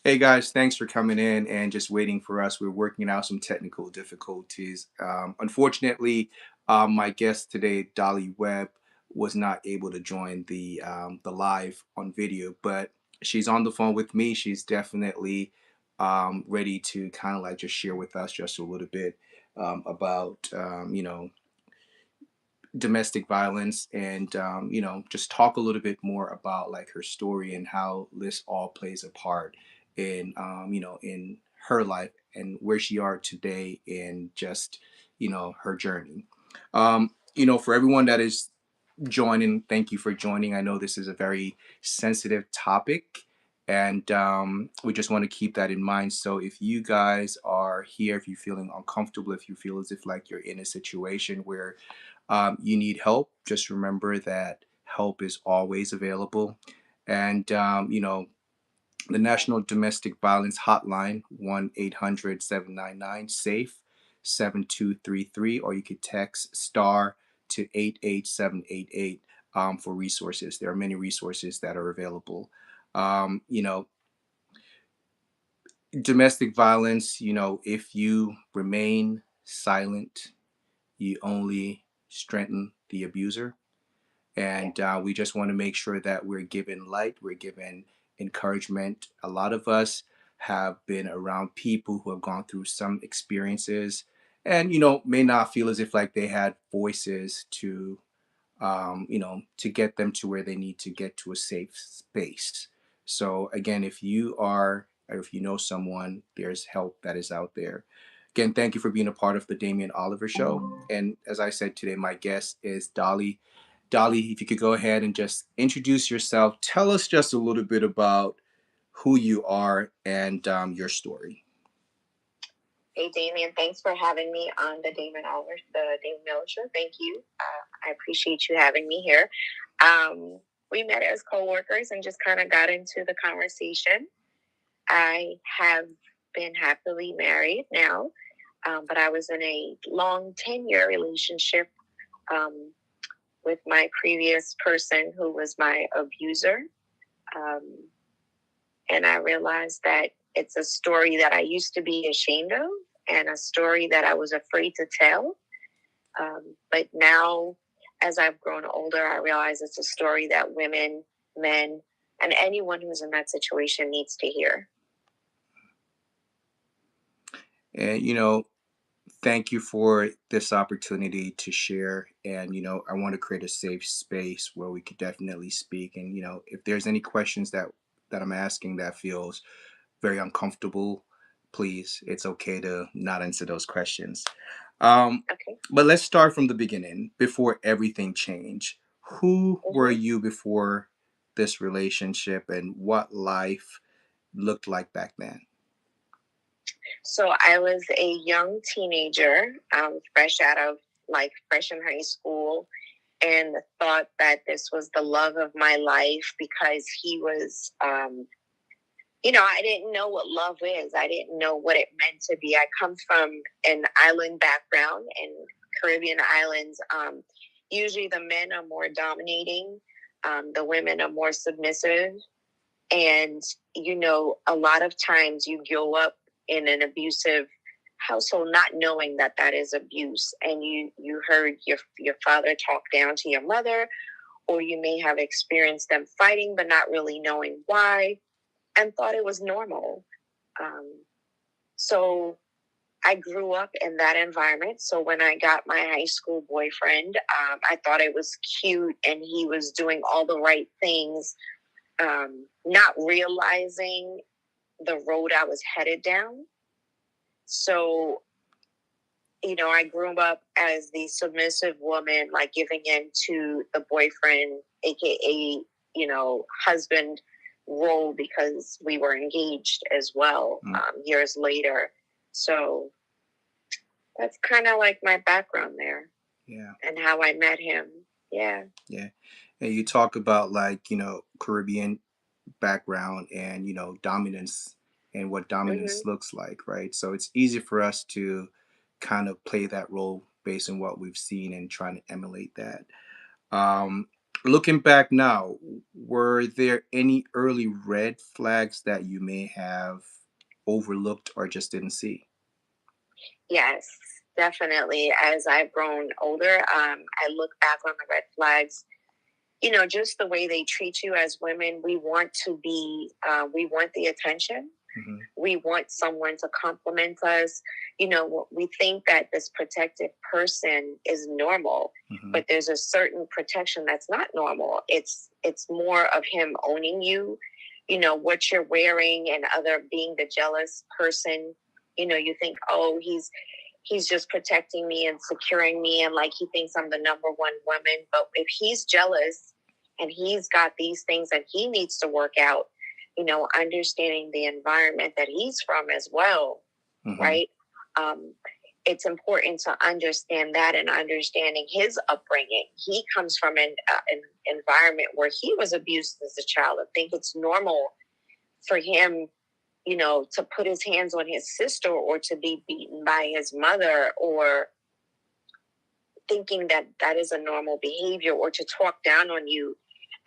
Hey guys, thanks for coming in and just waiting for us. We're working out some technical difficulties. Unfortunately, my guest today, Dolly Webb, was not able to join the live on video, but she's on the phone with me. She's definitely ready to kind of like just share with us just a little bit about domestic violence and just talk a little bit more about like her story and how this all plays a part in in her life and where she are today and just her journey. For everyone that is joining, thank you for joining. I know this is a very sensitive topic, and we just want to keep that in mind. So if you guys are here, if you're feeling uncomfortable, if you feel as if like you're in a situation where you need help, just remember that help is always available. And, the National Domestic Violence Hotline, 1-800-799-SAFE 7233, or you could text star to 88788 for resources. There are many resources that are available. Um, you know, Domestic violence, if you remain silent, you only strengthen the abuser. And we just want to make sure that we're given light, we're given encouragement. A lot of us have been around people who have gone through some experiences and may not feel as if like they had voices to get them to where they need to get to a safe space. So again, if you are, or if you know someone, there's help that is out there. Again, thank you for being a part of the Damion Oliver Show. And as I said today, my guest is Dolly. Dolly, if you could go ahead and just introduce yourself, tell us just a little bit about who you are and your story. Hey, Damien, thanks for having me on the Damion Oliver Show. Thank you. I appreciate you having me here. We met as coworkers and just kind of got into the conversation. I have been happily married now, but I was in a long 10-year relationship um, with my previous person who was my abuser. Um, and I realized that it's a story that I used to be ashamed of and a story that I was afraid to tell. But now, as I've grown older, I realize it's a story that women, men, and anyone who's in that situation needs to hear. And thank you for this opportunity to share. And I want to create a safe space where we could definitely speak. And if there's any questions that I'm asking that feels very uncomfortable, please, it's okay to not answer those questions. Okay. But let's start from the beginning. Before everything changed, who were Mm-hmm. you before this relationship, and what life looked like back then? So I was a young teenager, fresh in high school, and thought that this was the love of my life because he was, I didn't know what love is. I didn't know what it meant to be. I come from an island background in Caribbean islands. Usually the men are more dominating, the women are more submissive. And, a lot of times you grow up in an abusive household not knowing that that is abuse. And you heard your father talk down to your mother, or you may have experienced them fighting, but not really knowing why and thought it was normal. Um, so I grew up in that environment. So when I got my high school boyfriend, I thought it was cute and he was doing all the right things, not realizing the road I was headed down. So, I grew up as the submissive woman, like giving in to the boyfriend, AKA, husband role because we were engaged as well years later. So that's kind of like my background there. Yeah. And how I met him. Yeah. Yeah. And you talk about like, Caribbean background and, dominance and what dominance looks like, right? So it's easy for us to kind of play that role based on what we've seen and trying to emulate that. Um, Looking back now, were there any early red flags that you may have overlooked or just didn't see? Yes, definitely. As I've grown older, I look back on the red flags. Just the way they treat you as women. We want the attention. Hmm. We want someone to compliment us. We think that this protective person is normal, Hmm. but there's a certain protection that's not normal. It's more of him owning you, what you're wearing, and other being the jealous person. You think, oh, he's just protecting me and securing me, and like he thinks I'm the number one woman. But if he's jealous and he's got these things that he needs to work out, understanding the environment that he's from as well, Hmm. right? Um, it's important to understand that, and understanding his upbringing. He comes from an environment where he was abused as a child. I think it's normal for him, to put his hands on his sister, or to be beaten by his mother, or thinking that that is a normal behavior, or to talk down on you,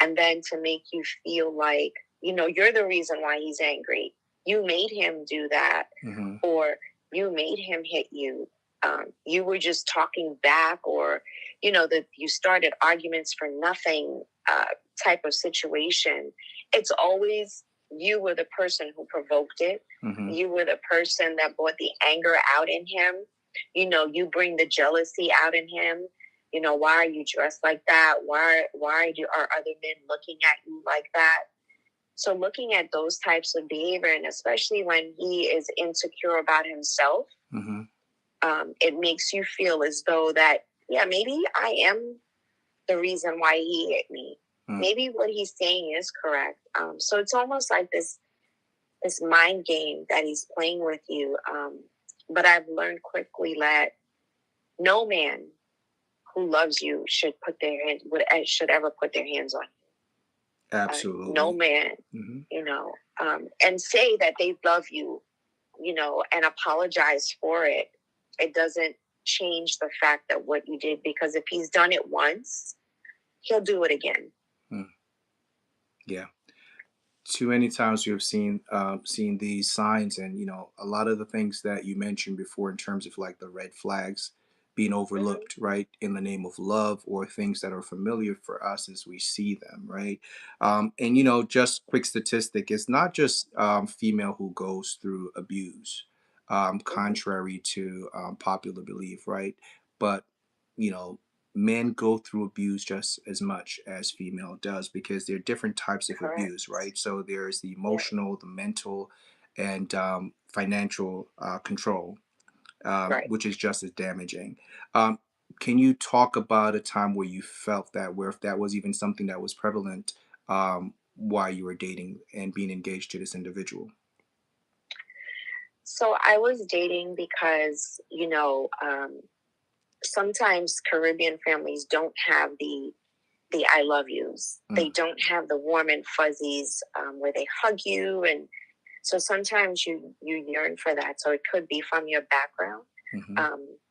and then to make you feel like, you're the reason why he's angry. You made him do that, Hmm. or you made him hit you. You were just talking back, or, that you started arguments for nothing, type of situation. It's always you were the person who provoked it. Hmm. You were the person that brought the anger out in him. You bring the jealousy out in him. Why are you dressed like that? Are other men looking at you like that? So looking at those types of behavior, and especially when he is insecure about himself, Hmm. it makes you feel as though that, yeah, maybe I am the reason why he hit me. Maybe what he's saying is correct. So it's almost like this mind game that he's playing with you. But I've learned quickly that no man who loves you should ever put their hands on you. No Absolutely. man, Hmm. and say that they love you, and apologize for it. It doesn't change the fact that what you did, because if he's done it once, he'll do it again. Yeah. Too many times we have seen these signs, and a lot of the things that you mentioned before in terms of like the red flags being Mm-hmm. overlooked, right, in the name of love, or things that are familiar for us as we see them, right. And just quick statistic, it's not just female who goes through abuse, Mm-hmm. contrary to popular belief, right. But you know men go through abuse just as much as female does, because there are different types of Correct. abuse, right? So there's the Yeah. emotional, the mental, and financial control, Right. which is just as damaging. um, can you talk about a time where you felt that, where if that was even something that was prevalent while you were dating and being engaged to this individual? So I was dating because, sometimes Caribbean families don't have the I love yous. They Mm. don't have the warm and fuzzies, where they hug you, and so sometimes you yearn for that. So it could be from your background. Hmm.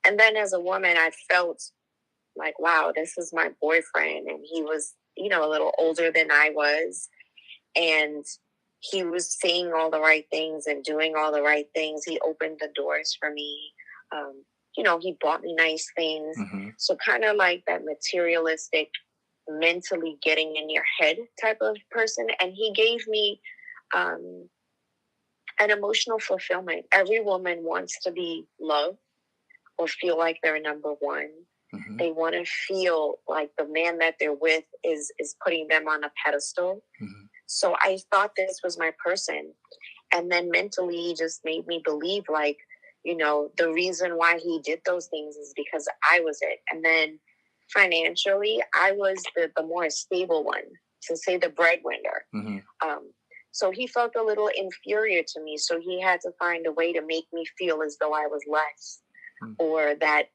And then as a woman, I felt like, wow, this is my boyfriend, and he was, a little older than I was, and he was saying all the right things and doing all the right things. He opened the doors for me. He bought me nice things. Hmm. So kind of like that materialistic, mentally getting in your head type of person. And he gave me um, an emotional fulfillment. Every woman wants to be loved or feel like they're number one. Hmm. They want to feel like the man that they're with is putting them on a pedestal. Hmm. So I thought this was my person. And then mentally, he just made me believe, like, the reason why he did those things is because I was it. And then financially, I was the more stable one, to say the breadwinner. Hmm. Um, so he felt a little inferior to me. So he had to find a way to make me feel as though I was less, or that,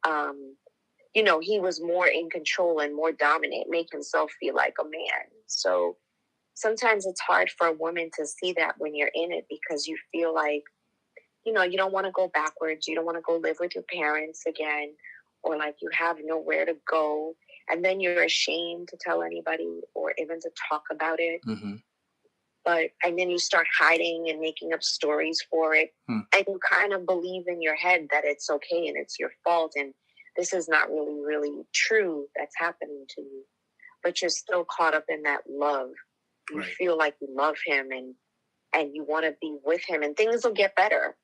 he was more in control and more dominant, make himself feel like a man. So sometimes it's hard for a woman to see that when you're in it, because you feel like, you don't want to go backwards. You don't want to go live with your parents again, or like you have nowhere to go. And then you're ashamed to tell anybody or even to talk about it. Mm-hmm. And then you start hiding and making up stories for it. And you kind of believe in your head that it's okay and it's your fault. And this is not really, really true that's happening to you. But you're still caught up in that love. You feel like you love him and you want to be with him and things will get better.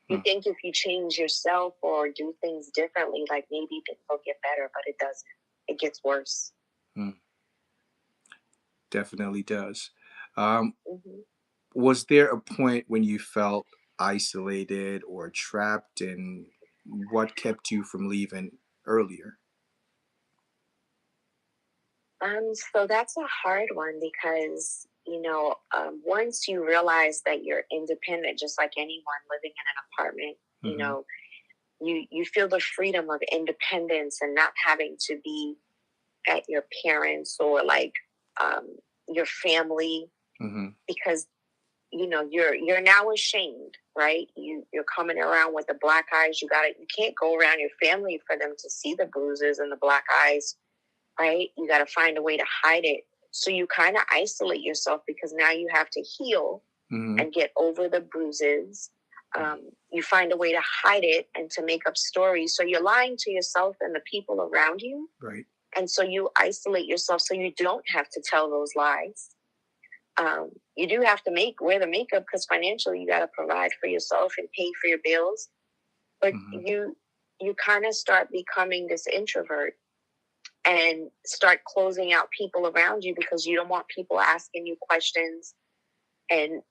You think if you change yourself or do things differently, like maybe things will get better, but it doesn't. It gets worse. Definitely does. Was there a point when you felt isolated or trapped, and what kept you from leaving earlier? So that's a hard one because, once you realize that you're independent, just like anyone living in an apartment, you feel the freedom of independence and not having to be at your parents or like your family because you're now ashamed, right? You're coming around with the black eyes. You can't go around your family for them to see the bruises and the black eyes, right? You got to find a way to hide it. So you kind of isolate yourself because now you have to heal and get over the bruises. You find a way to hide it and to make up stories. So you're lying to yourself and the people around you. Right. And so you isolate yourself so you don't have to tell those lies. You do have to wear the makeup because financially you got to provide for yourself and pay for your bills. But you kind of start becoming this introvert and start closing out people around you because you don't want people asking you questions. And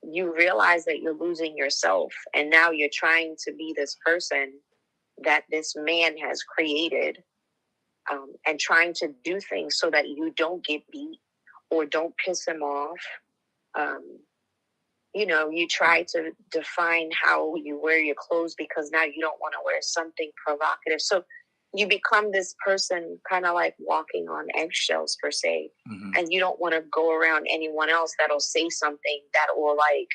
you realize that you're losing yourself. And now you're trying to be this person that this man has created and trying to do things so that you don't get beat or don't piss him off. You try to define how you wear your clothes because now you don't want to wear something provocative. So you become this person kind of like walking on eggshells per se. And you don't want to go around anyone else that'll say something that will like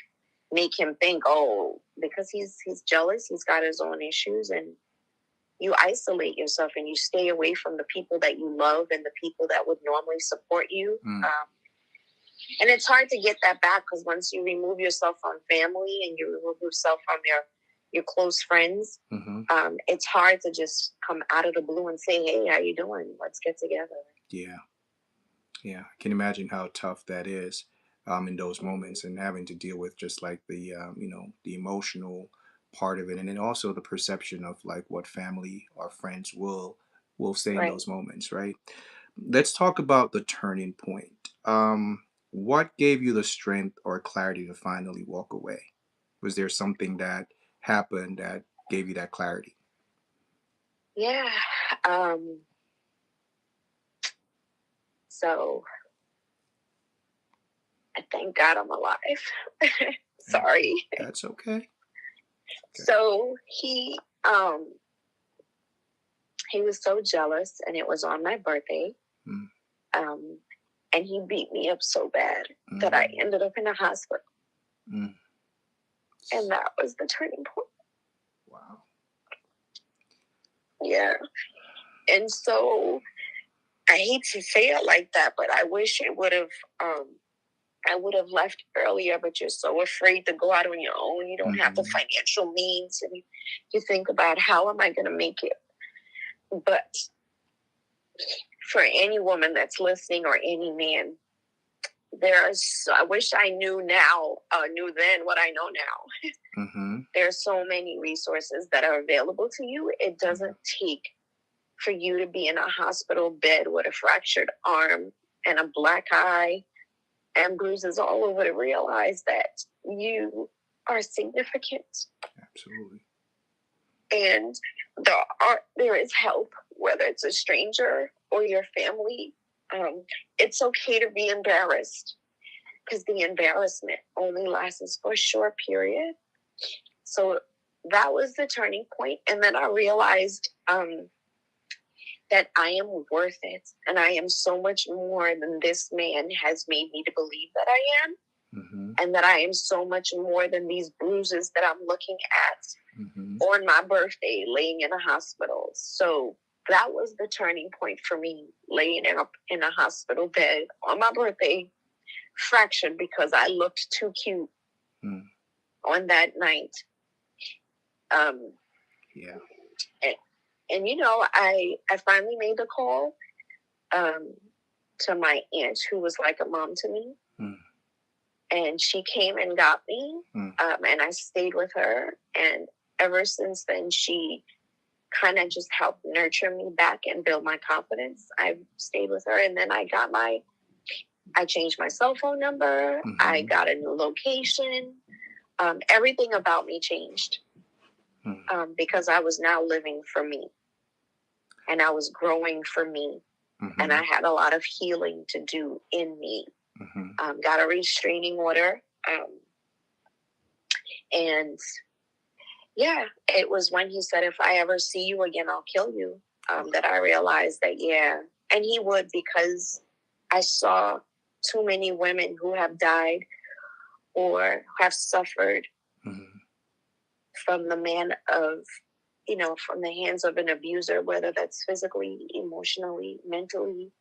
make him think, oh, because he's jealous, he's got his own issues, and you isolate yourself and you stay away from the people that you love and the people that would normally support you. And it's hard to get that back because once you remove yourself from family and you remove yourself from your close friends, it's hard to just come out of the blue and say, hey, how you doing? Let's get together. Yeah, I can imagine how tough that is in those moments, and having to deal with just like the the emotional part of it, and then also the perception of like what family or friends will say in those moments, right? Let's talk about the turning point. What gave you the strength or clarity to finally walk away? Was there something that happened that gave you that clarity? Yeah. So I thank God I'm alive. Sorry. That's okay. So he was so jealous, and it was on my birthday. And he beat me up so bad that I ended up in a hospital. And that was the turning point. Wow. Yeah. And so I hate to say it like that, but I wish it would have I would have left earlier, but you're so afraid to go out on your own. You don't have the financial means, and you think about how am I going to make it. But for any woman that's listening or any man, I wish I knew then what I know now. There's so many resources that are available to you. It doesn't take for you to be in a hospital bed with a fractured arm and a black eye and bruises all over to realize that you are significant. Absolutely. And there is help, whether it's a stranger or your family. It's okay to be embarrassed because the embarrassment only lasts for a short period. So that was the turning point. And then I realized that I am worth it. And I am so much more than this man has made me to believe that I am. And that I am so much more than these bruises that I'm looking at on my birthday laying in a hospital. So that was the turning point for me, laying up in a hospital bed on my birthday, fractured because I looked too cute on that night. Yeah. And you know, I finally made the call to my aunt, who was like a mom to me. And she came and got me, and I stayed with her. And ever since then, she kind of just helped nurture me back and build my confidence. I stayed with her, and then I changed my cell phone number. I got a new location. Everything about me changed because I was now living for me, and I was growing for me, and I had a lot of healing to do in me. Got a restraining order, and yeah, it was when he said, "If I ever see you again, I'll kill you," that I realized that, yeah, and he would, because I saw too many women who have died or have suffered from the from the hands of an abuser, whether that's physically, emotionally, mentally.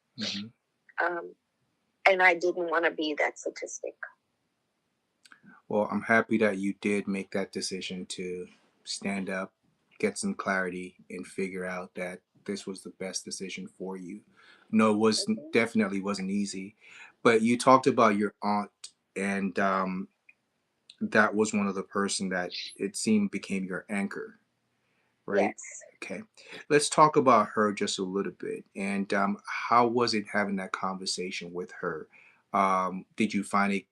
And I didn't want to be that statistic. Well, I'm happy that you did make that decision to stand up, get some clarity, and figure out that this was the best decision for you. No, it was definitely wasn't easy. But you talked about your aunt, and that was one of the person that it seemed became your anchor, right? Yes. Okay. Let's talk about her just a little bit. And how was it having that conversation with her? Did you find it,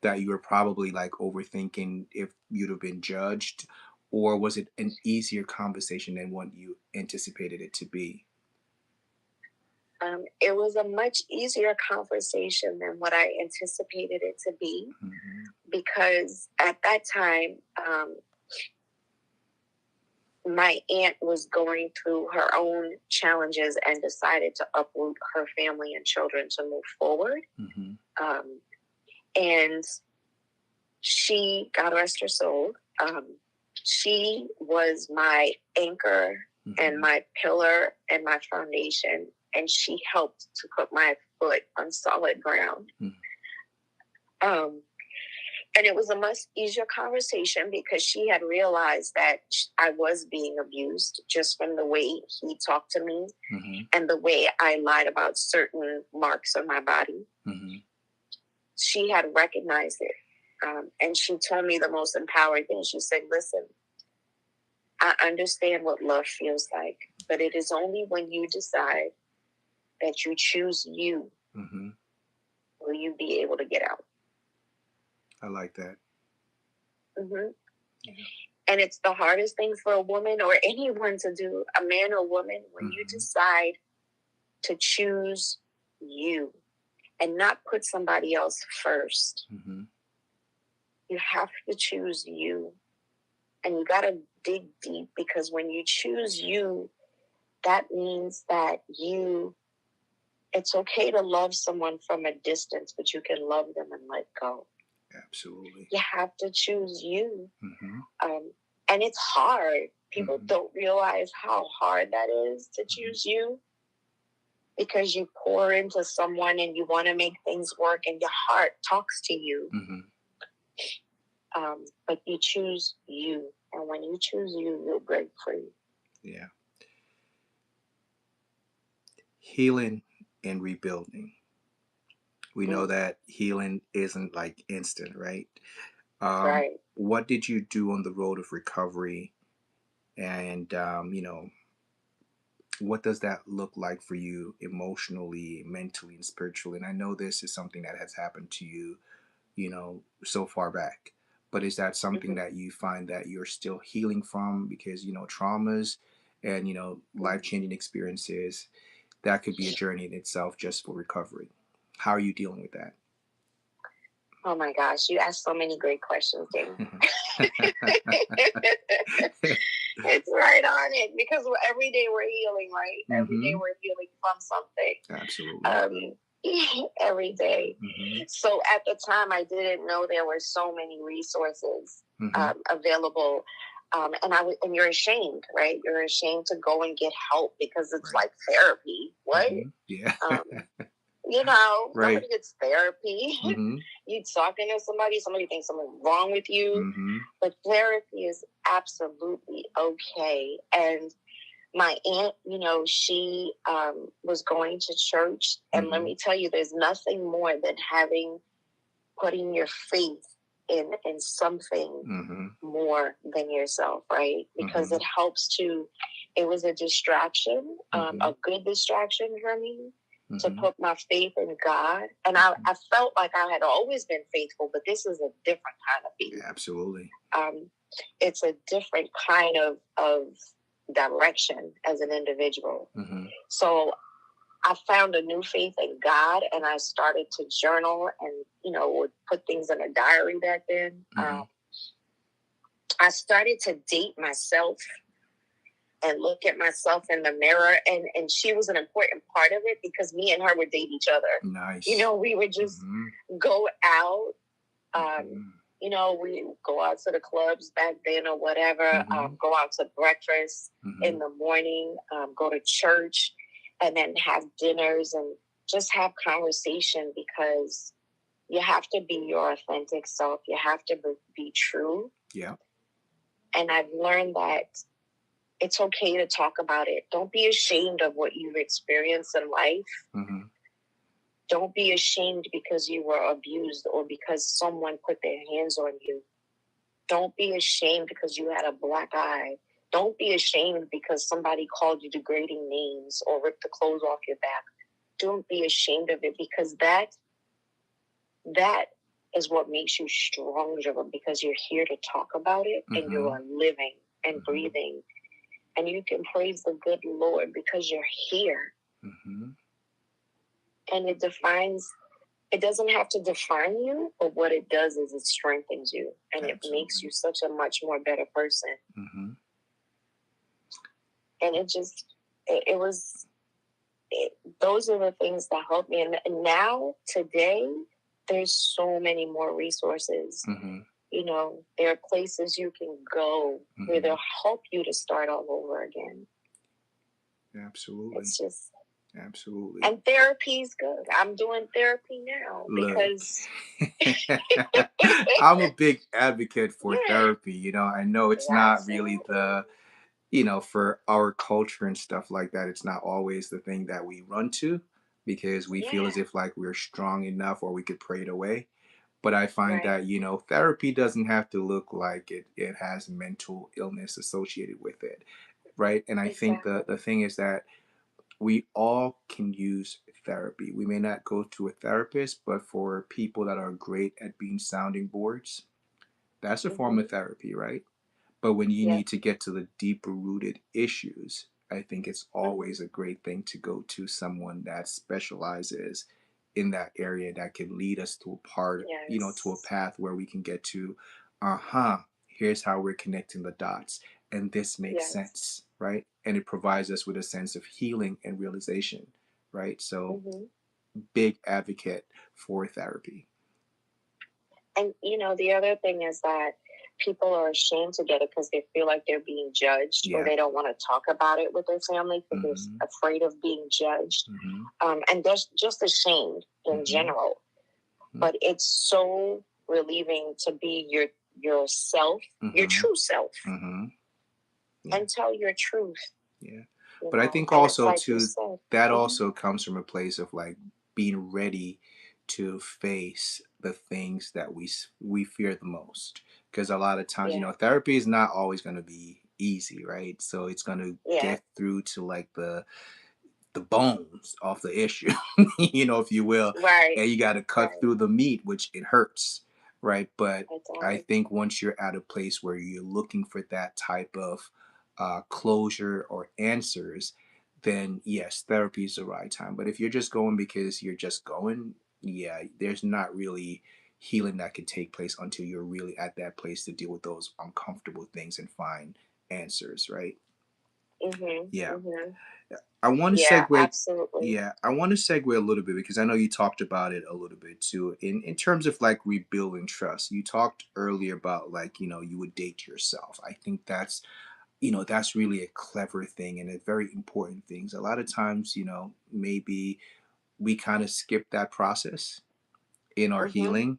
that you were probably like overthinking if you'd have been judged? Or was it an easier conversation than what you anticipated it to be? It was a much easier conversation than what I anticipated it to be, because at that time, my aunt was going through her own challenges and decided to uproot her family and children to move forward. And she, God rest her soul, she was my anchor and my pillar and my foundation. And she helped to put my foot on solid ground. And it was a much easier conversation because she had realized that I was being abused just from the way he talked to me and the way I lied about certain marks on my body. She had recognized it. And she told me the most empowering thing. She said, "Listen, I understand what love feels like, but it is only when you decide that you choose you will you be able to get out." I like that. And it's the hardest thing for a woman or anyone to do, a man or woman, when you decide to choose you and not put somebody else first. You have to choose you. And you got to dig deep, because when you choose you, that means that it's okay to love someone from a distance, but you can love them and let go. Absolutely. You have to choose you. And it's hard. People don't realize how hard that is to choose you, because you pour into someone and you want to make things work and your heart talks to you. But you choose you. And when you choose you, you'll break free. Yeah. Healing and rebuilding. We know that healing isn't like instant, right? Right. What did you do on the road of recovery? And, what does that look like for you emotionally, mentally, and spiritually? And I know this is something that has happened to you, so far back. But is that something that you find that you're still healing from? Because, traumas and, life-changing experiences, that could be a journey in itself just for recovery. How are you dealing with that? Oh my gosh, you asked so many great questions, Dave. It's right on it, because every day we're healing, right? Every day we're healing from something. Absolutely. Every day. So at the time, I didn't know there were so many resources available. And you're ashamed, right? You're ashamed to go and get help because it's Right. like therapy. What? Yeah. Um, you know, Right. nobody gets therapy. Mm-hmm. You talking to somebody thinks something's wrong with you, Mm-hmm. but therapy is absolutely okay. And my aunt, she was going to church, and let Mm-hmm. me tell you, there's nothing more than putting your faith in something Mm-hmm. more than yourself, right? Because Mm-hmm. it helps to. It was a distraction, Mm-hmm. a good distraction for me to Mm-hmm. put my faith in God. And I felt like I had always been faithful, but this is a different kind of faith. Absolutely. Um, it's a different kind of direction as an individual. Mm-hmm. So I found a new faith in God, and I started to journal and would put things in a diary back then. Mm-hmm. I started to date myself and look at myself in the mirror, and she was an important part of it because me and her would date each other. Nice. We would just go out. We go out to the clubs back then or whatever, go out to breakfast in the morning, go to church, and then have dinners and just have conversation because you have to be your authentic self. You have to be true. Yeah. And I've learned that it's okay to talk about it. Don't be ashamed of what you've experienced in life. Mm-hmm. Don't be ashamed because you were abused or because someone put their hands on you. Don't be ashamed because you had a black eye. Don't be ashamed because somebody called you degrading names or ripped the clothes off your back. Don't be ashamed of it because that is what makes you stronger because you're here to talk about it and you are living and breathing. And you can praise the good Lord because you're here. Mm-hmm. And it doesn't have to define you, but what it does is it strengthens you and Absolutely. it makes you such a much more better person. Mm-hmm. And those are the things that help me. And now, today, there's so many more resources. Mm-hmm. There are places you can go where they'll help you to start all over again. Absolutely. It's just... Absolutely. And therapy's good. I'm doing therapy now because I'm a big advocate for therapy. I know it's not really for our culture and stuff like that, it's not always the thing that we run to because we feel as if like we're strong enough or we could pray it away. But I find that, therapy doesn't have to look like it has mental illness associated with it. Right. And I think the thing is that we all can use therapy. We may not go to a therapist, but for people that are great at being sounding boards, that's a form of therapy, right? But when you need to get to the deeper rooted issues, I think it's always a great thing to go to someone that specializes in that area that can lead us to to a path where we can get to, here's how we're connecting the dots. And this makes sense, right? And it provides us with a sense of healing and realization, right? So, big advocate for therapy. And the other thing is that people are ashamed to get it because they feel like they're being judged or they don't want to talk about it with their family because they're afraid of being judged. And they're just ashamed in general. But it's so relieving to be yourself, your true self, and tell your truth. Yeah. But I think also too that also comes from a place of like being ready to face the things that we fear the most, because a lot of times therapy is not always going to be easy, right? So it's going to get through to like the bones of the issue, if you will, right? And you got to cut through the meat, which it hurts, right? But I think once you're at a place where you're looking for that type of closure or answers, then yes, therapy is the right time. But if you're just going because you're just going, there's not really healing that can take place until you're really at that place to deal with those uncomfortable things and find answers, right? Mhm. Yeah. Mhm. I want to Yeah, segue. absolutely. Yeah, I want to segue a little bit because I know you talked about it a little bit too. In terms of like rebuilding trust, you talked earlier about like you would date yourself. I think that's really a clever thing and a very important thing. A lot of times, maybe we kind of skip that process in our Mhm. healing.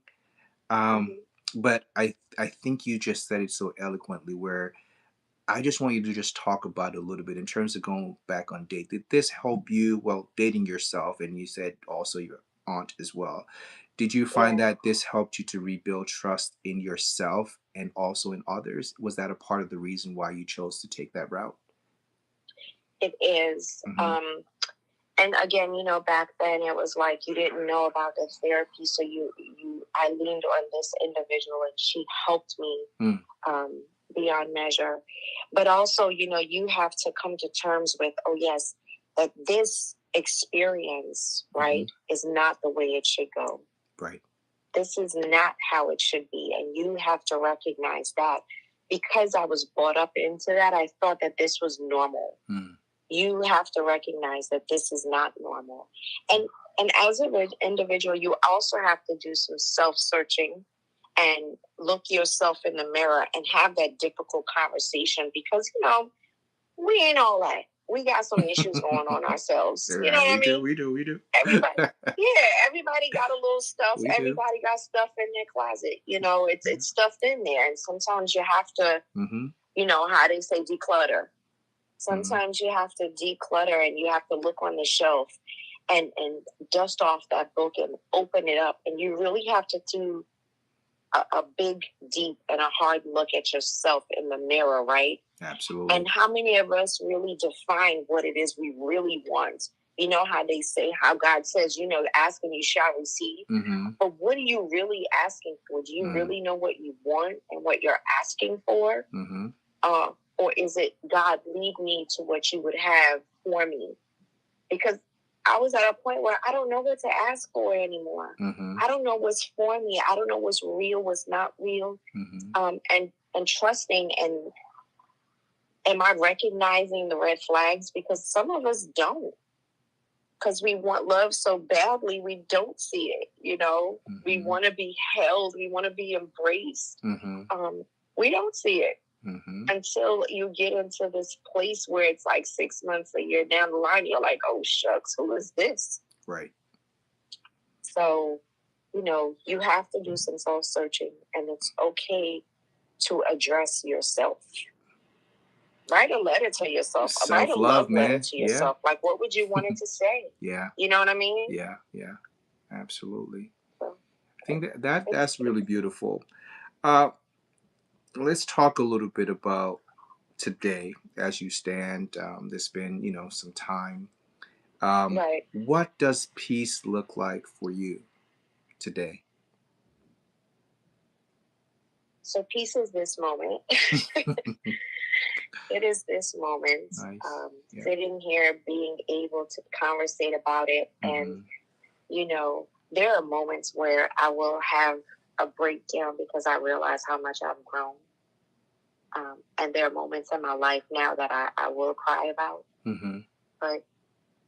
Mhm. But I think you just said it so eloquently where I just want you to just talk about it a little bit in terms of going back on date. Did this help you, well, dating yourself, and you said also your aunt as well? Did you find Yeah, that this helped you to rebuild trust in yourself and also in others? Was that a part of the reason why you chose to take that route? it is. Mm-hmm. And again, back then it was like you didn't know about the therapy, so I leaned on this individual, and she helped me Mm. um, beyond measure. But also, you have to come to terms with, oh yes, that this experience, Mm-hmm. right, is not the way it should go. Right. This is not how it should be, and you have to recognize that. Because I was brought up into that, I thought that this was normal. Mm. You have to recognize that this is not normal. And as an individual, you also have to do some self-searching and look yourself in the mirror and have that difficult conversation, because we ain't all that. We got some issues going on ourselves. You know Yeah, what I we do, mean? we do, we do. Everybody, yeah, everybody got a little stuff. We do. Everybody got stuff in their closet. It's Yeah. it's stuffed in there, and sometimes you have to, Mm-hmm. how they say, declutter. Mm-hmm. Sometimes you have to declutter, and you have to look on the shelf and dust off that book and open it up, and you really have to do a big, deep, and a hard look at yourself in the mirror, right? Absolutely. And how many of us really define what it is we really want? You know how they say, how God says, ask and you shall receive. Mm-hmm. But what are you really asking for? Do you Mm. really know what you want and what you're asking for? Mm-hmm. Or is it, God, lead me to what you would have for me? Because I was at a point where I don't know what to ask for anymore. Mm-hmm. I don't know what's for me. I don't know what's real, what's not real. Mm-hmm. And trusting, and am I recognizing the red flags? Because some of us don't. Because we want love so badly, we don't see it. We Mm-hmm. want to be held, we want to be embraced. Mm-hmm. We don't see it Mm-hmm. until you get into this place where it's like 6 months, a year down the line. You're like, oh shucks, who is this? Right. So, you have to do some soul searching, and it's okay to address yourself. Write a letter to yourself. Write Self a love, love letter man. to Yeah. yourself. Like, what would you want it to say? Yeah. You know what I mean? Yeah. Yeah. Absolutely. So I think it's that's really beautiful. Uh, let's talk a little bit about today as you stand. There's been some time. right. What does peace look like for you today? So peace is this moment. It is this moment. Nice. Yeah. Sitting here, being able to conversate about it, and Mm-hmm. there are moments where I will have a breakdown because I realize how much I've grown. And there are moments in my life now that I will cry about. Mm-hmm. But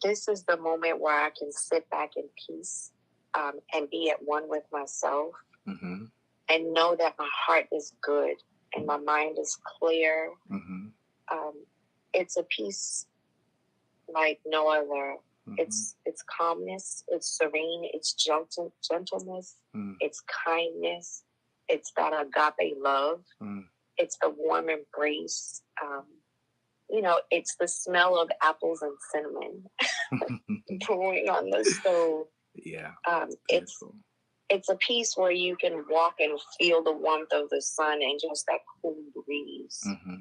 this is the moment where I can sit back in peace, and be at one with myself, Mm-hmm. and know that my heart is good and my mind is clear. Mm-hmm. Um, it's a peace like no other. Mm-hmm. It's calmness, it's serene, it's gentleness, Mm-hmm. it's kindness, it's that agape love, it's the warm embrace. It's the smell of apples and cinnamon brewing on the stove. Yeah. It's Beautiful. it's a piece where you can walk and feel the warmth of the sun and just that cool breeze. Mm-hmm.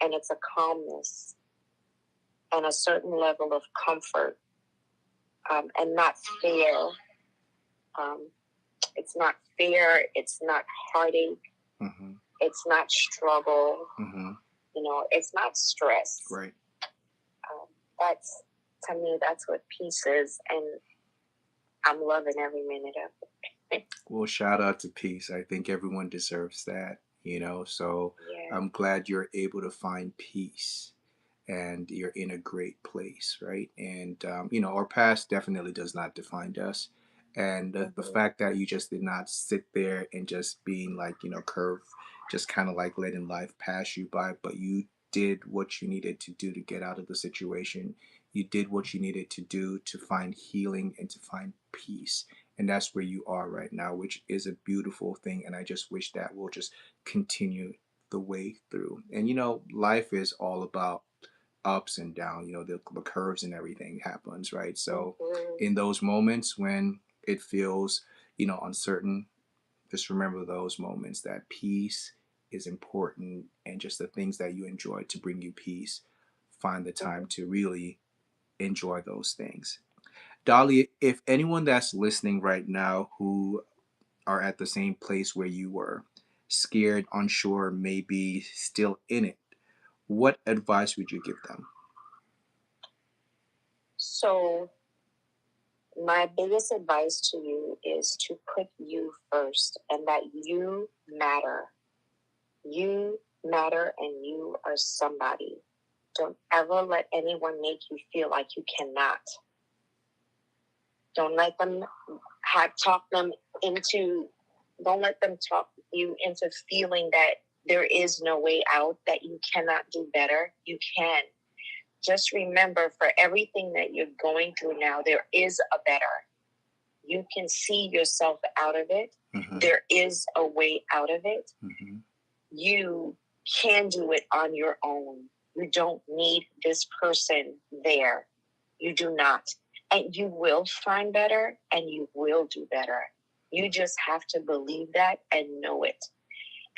And it's a calmness and a certain level of comfort, and not fear. Um, it's not fear. It's not heartache. Mm-hmm. It's not struggle. Mm-hmm. It's not stress. Right. That's, to me, that's what peace is. And I'm loving every minute of it. Well, shout out to peace. I think everyone deserves that. So Yeah. I'm glad you're able to find peace. and you're in a great place, right? And our past definitely does not define us. And the Mm-hmm. fact that you just did not sit there and just being like, curve, just kind of like letting life pass you by, but you did what you needed to do to get out of the situation. You did what you needed to do to find healing and to find peace. And that's where you are right now, which is a beautiful thing. And I just wish that will just continue the way through. And life is all about ups and downs. The curves and everything happens, right? So Mm-hmm. in those moments when it feels uncertain, just remember those moments, that peace is important, and just the things that you enjoy to bring you peace, find the time Mm-hmm. to really enjoy those things. Dolly, if anyone that's listening right now who are at the same place where you were, scared, unsure, maybe still in it, what advice would you give them? So, my biggest advice to you is to put you first and that you matter. You matter and you are somebody. Don't ever let anyone make you feel like you cannot. Don't let them talk them into, don't let them talk you into feeling that there is no way out, that you cannot do better. You can. Just remember, for everything that you're going through now, there is a better. You can see yourself out of it. Mm-hmm. There is a way out of it. Mm-hmm. You can do it on your own. You don't need this person there. You do not. And you will find better and you will do better. You just have to believe that and know it.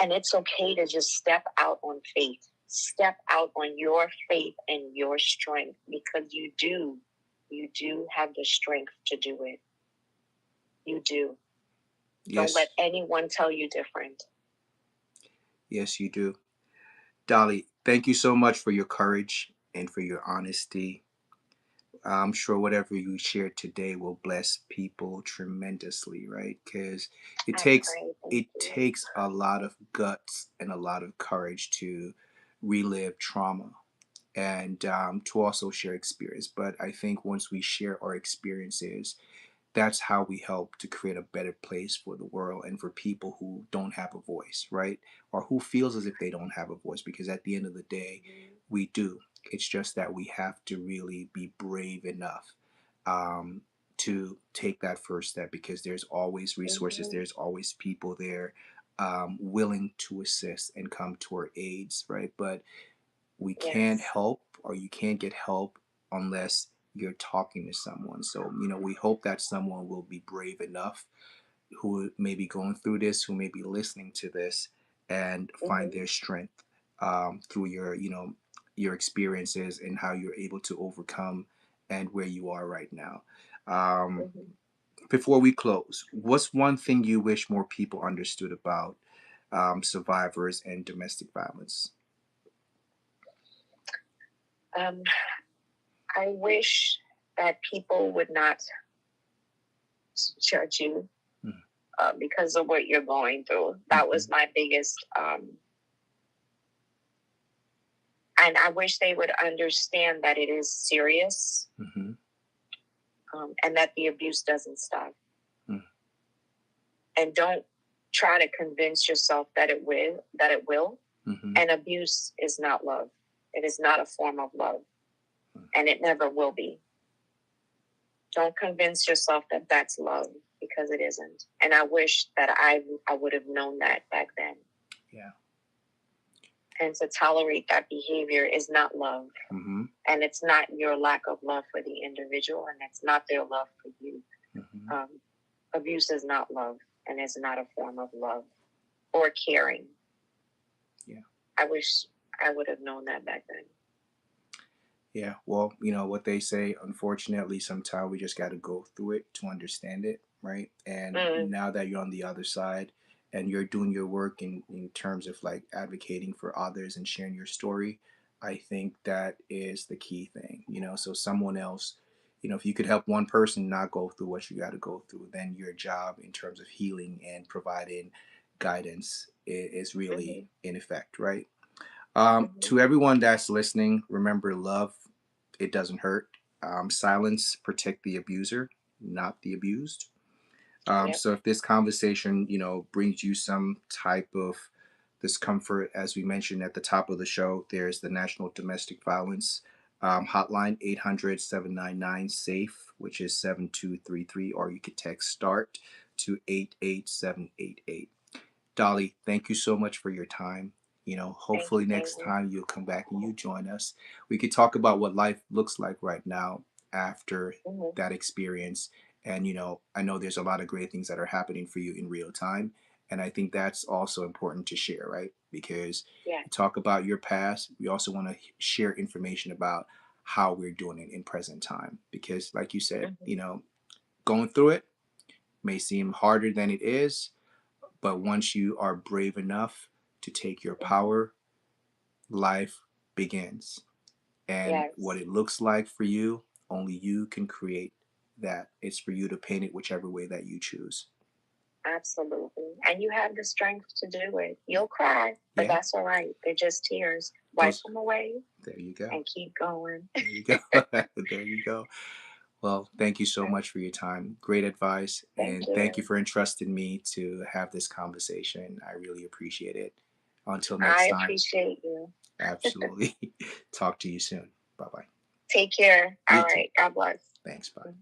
And it's okay to just step out on faith. Step out on your faith and your strength, because you do. You do have the strength to do it. You do. Don't Yes, let anyone tell you different. yes, you do. Dolly, thank you so much for your courage and for your honesty. I'm sure whatever you shared today will bless people tremendously, right? Because it I takes pray. Thank it you. takes a lot of guts and a lot of courage to relive trauma, and to also share experience. But I think once we share our experiences, that's how we help to create a better place for the world and for people who don't have a voice, right? Or who feels as if they don't have a voice, because at the end of the day, we do. It's just that we have to really be brave enough um, to take that first step, because there's always resources, Mm-hmm. there's always people there willing to assist and come to our aids, right? But we can't Yes. help, or you can't get help unless you're talking to someone. So, we hope that someone will be brave enough, who may be going through this, who may be listening to this, and find Mm-hmm. their strength through your experiences and how you're able to overcome and where you are right now. Um, Mm-hmm. Before we close, what's one thing you wish more people understood about survivors and domestic violence? Um, I wish that people would not judge you Mm-hmm. because of what you're going through. That was my biggest. And I wish they would understand that it is serious, Mm-hmm. and that the abuse doesn't stop. Mm-hmm. And don't try to convince yourself that it will. That it will. Mm-hmm. And abuse is not love. It is not a form of love, and it never will be. Don't convince yourself that that's love, because it isn't. And I wish that I would have known that back then. Yeah. And to tolerate that behavior is not love. Mm-hmm. And it's not your lack of love for the individual, and it's not their love for you. Mm-hmm. Um, Abuse is not love, and it's not a form of love or caring. Yeah. I wish I would have known that back then. Yeah. Well, what they say, unfortunately, sometimes we just got to go through it to understand it, right? And Mm, now that you're on the other side and you're doing your work in terms of like advocating for others and sharing your story, I think that is the key thing, So someone else, if you could help one person not go through what you got to go through, then your job in terms of healing and providing guidance is really mm-hmm. in effect, right? Hmm. To everyone that's listening, remember love, it doesn't hurt. Silence protect the abuser, not the abused. Yep. So if this conversation, brings you some type of discomfort, as we mentioned at the top of the show, there's the National Domestic Violence Hotline, 800-799-SAFE, which is 7233, or you could text START to 88788. Dolly, thank you so much for your time. Thank Hopefully you, next David. time you'll come back and you join us. We could talk about what life looks like right now after Hmm. that experience. And, I know there's a lot of great things that are happening for you in real time. And I think that's also important to share, right? Because Yeah. we talk about your past, we also want to share information about how we're doing it in present time. Because, like you said, Hmm. going through it may seem harder than it is, but once you are brave enough to take your Hmm. power, life begins. And what Yes. it looks like for you, only you can create that. It's for you to paint it whichever way that you choose. Absolutely. And you have the strength to do it. You'll cry, but Yeah, that's all right. They're just tears. Wipe those, them away there you go. and keep going. There you go. There you go. Well, thank you so much for your time. Great advice. Thank And thank you you. for entrusting me to have this conversation. I really appreciate it. Until next I time, appreciate you. absolutely. Talk to you soon. Bye bye. Take care. You All too. right. God bless. Thanks. Bye.